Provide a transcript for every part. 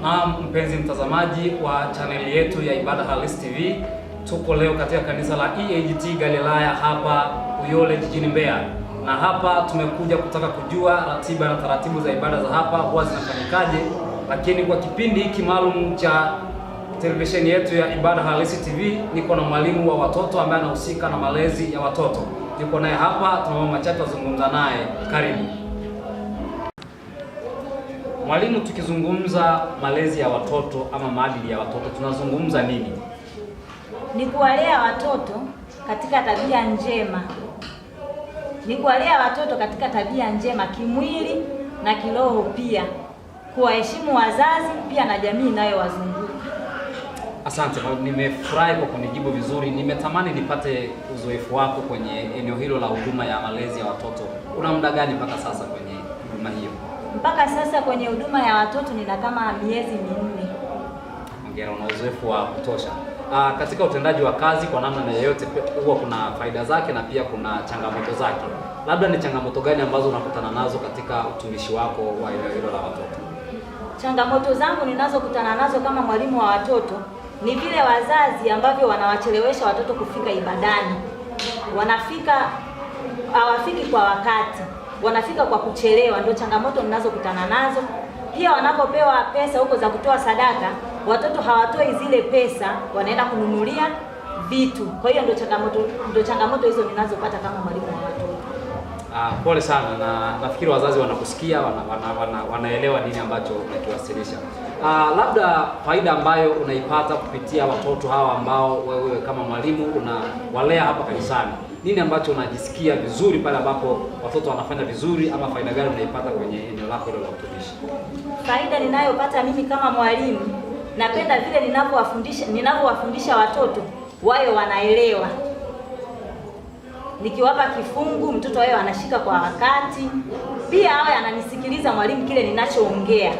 Na mpenzi mtazamaji wa chaneli yetu ya Ibada Halisi TV, tuko leo katika kanisa la EAGT Galilaya hapa Uyole jijini Mbeya, na hapa tumekuja kutaka kujua ratiba na taratibu za ibada za hapa huwa zinafanyikaje. Lakini kwa kipindi hiki maalum cha televisheni yetu ya Ibada Halisi TV, niko na mwalimu wa watoto ambaye anahusika na malezi ya watoto. Niko naye hapa, tuna mambo machache tuzungumza naye. Karibu mwalimu. Tukizungumza malezi ya watoto ama maadili ya watoto, tunazungumza nini? Ni kuwalea watoto katika tabia njema. Ni kuwalea watoto katika tabia njema kimwili na kiroho, pia kuwaheshimu wazazi pia na jamii inayowazunguka. Asante, nimefurahi kwa kunijibu vizuri. Nimetamani nipate uzoefu wako kwenye eneo hilo la huduma ya malezi ya watoto. Una muda gani mpaka sasa kwenye huduma hiyo? Mpaka sasa kwenye huduma ya watoto nina kama miezi 4. Hongera, una uzoefu wa kutosha. Katika utendaji wa kazi kwa namna yoyote huwa kuna faida zake na pia kuna changamoto zake. Labda ni changamoto gani ambazo unakutana nazo katika utumishi wako wa eneo hilo la watoto? Changamoto zangu ninazokutana nazo kama mwalimu wa watoto ni vile wazazi ambavyo wanawachelewesha watoto kufika ibadani. Hawafiki kwa wakati, wanafika kwa kuchelewa. Ndio changamoto ninazokutana nazo. Pia wanapopewa pesa huko za kutoa sadaka, watoto hawatoi zile pesa, wanaenda kununulia vitu. Kwa hiyo ndio changamoto hizo ninazopata kama mwalimu wa watoto. Pole sana, na nafikiri wazazi wanakusikia, wanaelewa nini ambacho unakiwasilisha. Labda faida ambayo unaipata kupitia watoto hawa ambao wewe kama mwalimu unawalea hapa kanisani, nini ambacho unajisikia vizuri pale ambapo watoto wanafanya vizuri, ama faida gani unaipata kwenye eneo lako hilo la utumishi? Faida ninayopata mimi kama mwalimu, napenda vile ninavyowafundisha watoto wawe wanaelewa. Nikiwapa kifungu, mtoto wao anashika kwa wakati, pia awe ananisikiliza mwalimu kile ninachoongea.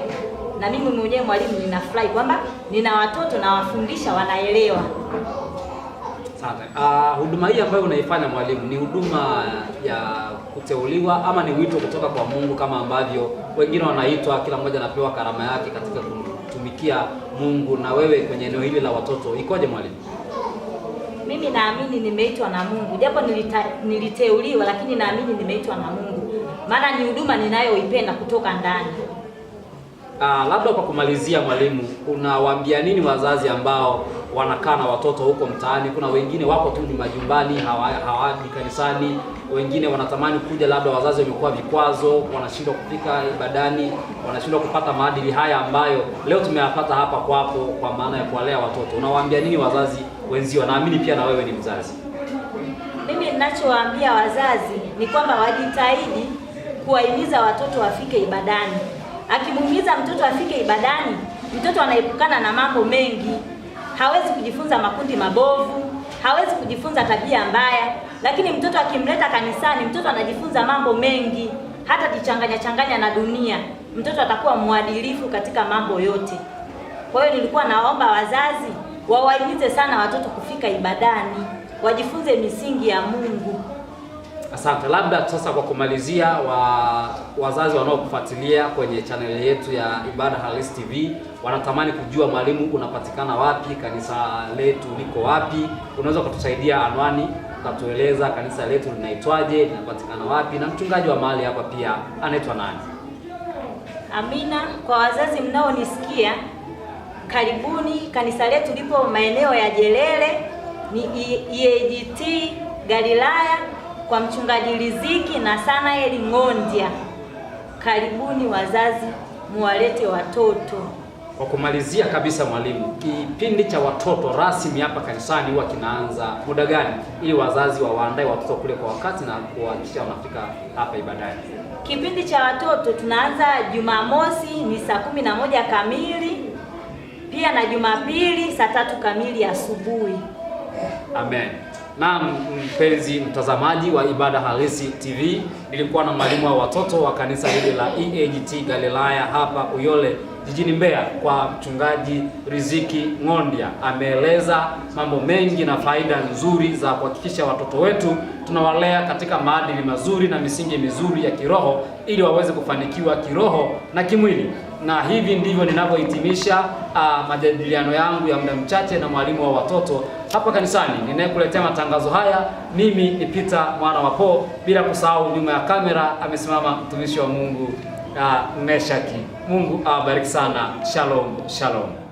Na mimi mwenyewe mwalimu ninafurahi kwamba nina watoto na wafundisha wanaelewa. Asante. Huduma hii ambayo unaifanya mwalimu, ni huduma ya kuteuliwa ama ni wito kutoka kwa Mungu kama ambavyo wengine wanaitwa, kila mmoja anapewa karama yake katika kutumikia Mungu? Na wewe kwenye eneo hili la watoto ikoje mwalimu? Mimi naamini nimeitwa na Mungu, japo niliteuliwa, lakini naamini nimeitwa na Mungu, maana ni huduma ninayoipenda kutoka ndani. Labda kwa kumalizia mwalimu, unawaambia nini wazazi ambao wanakaa na watoto huko mtaani? Kuna wengine wako tu ni majumbani, hawaji kanisani, wengine wanatamani kuja, labda wazazi wamekuwa vikwazo, wanashindwa kufika ibadani, wanashindwa kupata maadili haya ambayo leo tumeyapata hapa kwako, kwa maana ya kuwalea watoto. Unawaambia nini wazazi wenzio? Naamini pia na wewe ni mzazi. Mimi ninachowaambia wazazi ni kwamba wajitahidi kuwahimiza watoto wafike ibadani. Akimuhimiza mtoto afike ibadani, mtoto anaepukana na mambo mengi. Hawezi kujifunza makundi mabovu, hawezi kujifunza tabia mbaya, lakini mtoto akimleta kanisani, mtoto anajifunza mambo mengi, hata jichanganya na dunia. Mtoto atakuwa mwadilifu katika mambo yote. Kwa hiyo nilikuwa naomba wazazi wawahimize sana watoto kufika ibadani, wajifunze misingi ya Mungu. Asante. Labda sasa kwa kumalizia, wazazi wanaokufuatilia kwenye chaneli yetu ya Ibada Halisi TV wanatamani kujua mwalimu unapatikana wapi, kanisa letu liko wapi? Unaweza kutusaidia anwani, ukatueleza kanisa letu linaitwaje, linapatikana wapi, na mchungaji wa mahali hapa pia anaitwa nani? Amina. Kwa wazazi mnaonisikia, karibuni. Kanisa letu lipo maeneo ya Jelele, ni EAGT Galilaya kwa mchungaji Riziki na Sanaeli Ng'ondia. Karibuni wazazi, muwalete watoto. Kwa kumalizia kabisa mwalimu, kipindi cha watoto rasmi hapa kanisani huwa kinaanza muda gani, ili wazazi waandae watoto kule kwa wakati na kuhakikisha wanafika hapa ibadani? Kipindi cha watoto tunaanza Jumamosi ni saa 11 kamili, pia na Jumapili saa 3 kamili asubuhi. Amen. Na mpenzi mtazamaji wa Ibada Halisi TV, nilikuwa na mwalimu wa watoto wa kanisa hili la EAGT Galilaya hapa Uyole jijini Mbeya, kwa mchungaji Riziki Ng'ondia. Ameeleza mambo mengi na faida nzuri za kuhakikisha watoto wetu tunawalea katika maadili mazuri na misingi mizuri ya kiroho, ili waweze kufanikiwa kiroho na kimwili. Na hivi ndivyo ninavyohitimisha majadiliano yangu ya muda mchache na mwalimu wa watoto hapa kanisani. Ninayekuletea matangazo haya mimi ni Peter mwana wa Po, bila kusahau nyuma ya kamera amesimama mtumishi wa Mungu Meshaki. Mungu awabariki sana. Shalom, shalom.